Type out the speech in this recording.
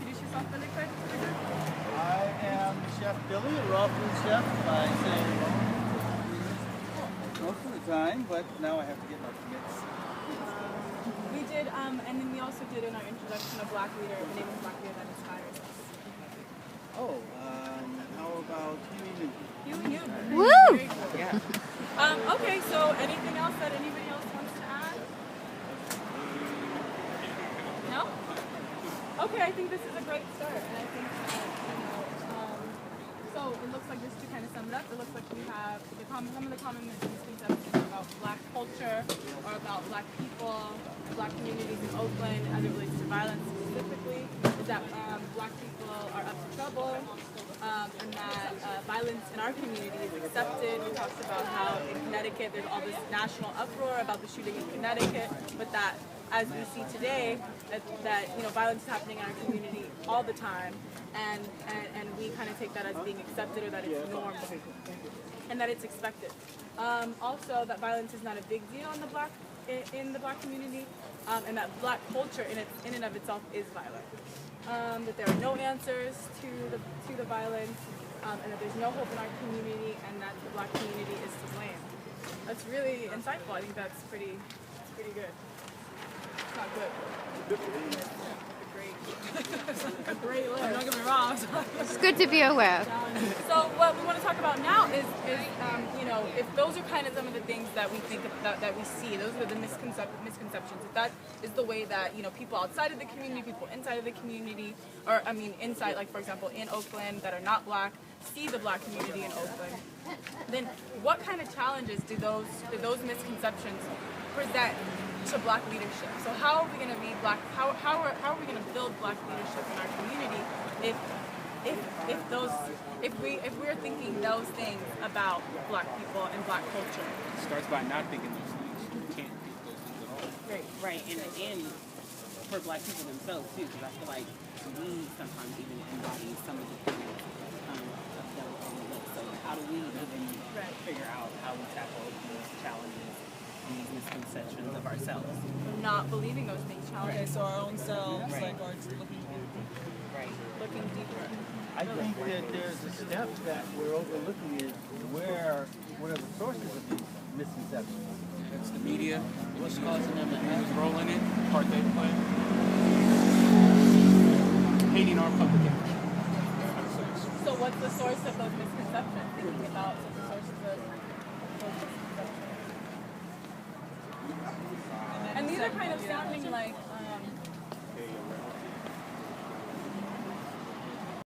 introduce yourself really quick? I am Chef Billy, a raw food chef. I say most of the time, but now I have to get my permits. We did, and then we also did in our introduction a Black leader, the name of a Black leader that inspires us. Oh, how about you? You. Woo! Very cool. Yeah. Okay, so anything else that anybody else wants to add? No? Okay, I think this is a great start, and I think so it looks like just to kind of sum it up, it looks like we have some of the common misconceptions about Black culture or about Black people, Black communities in Oakland as it relates to violence specifically, is that Black people are up to trouble, and that violence in our community is accepted. We talked about how in Connecticut there's all this national uproar about the shooting in Connecticut, but that as we see today, that violence is happening in our community all the time, and we kind of take that as being accepted or that it's normal, and that it's expected. Also, that violence is not a big deal in the Black community, and that Black culture in and of itself is violent. That there are no answers to the violence, and that there's no hope in our community, and that the Black community is to blame. That's really insightful. I think that's pretty good. It's not good. A great list. Don't get me wrong. It's good to be aware of. So what we want to talk about now is if those are kind of some of the things that we think of, that we see, those are the misconceptions. If that is the way that people outside of the community, people inside of the community, or inside, like for example in Oakland that are not Black, see the Black community in Oakland, then what kind of challenges do those misconceptions present to Black leadership? So how are we going to be Black? How are we going to build Black leadership in our community if we're thinking those things about Black people and Black culture? It starts by not thinking those things. You can't think those things at all. Right, and for Black people themselves too, because I feel like we sometimes even embody some of the things that are overlooked. So how do we even figure out how we tackle these challenges, these misconceptions of ourselves? Not believing those things, Okay, challenges, so our own selves, Right. like, are just looking. looking deeper. I think that there's a step that we're overlooking is what are the sources of these misconceptions? It's the media. What's causing them to have a role in it? Part they play. Hating our public image. So what's the source of those misconceptions? Thinking about some of the sources of those misconceptions. And these are kind of sounding like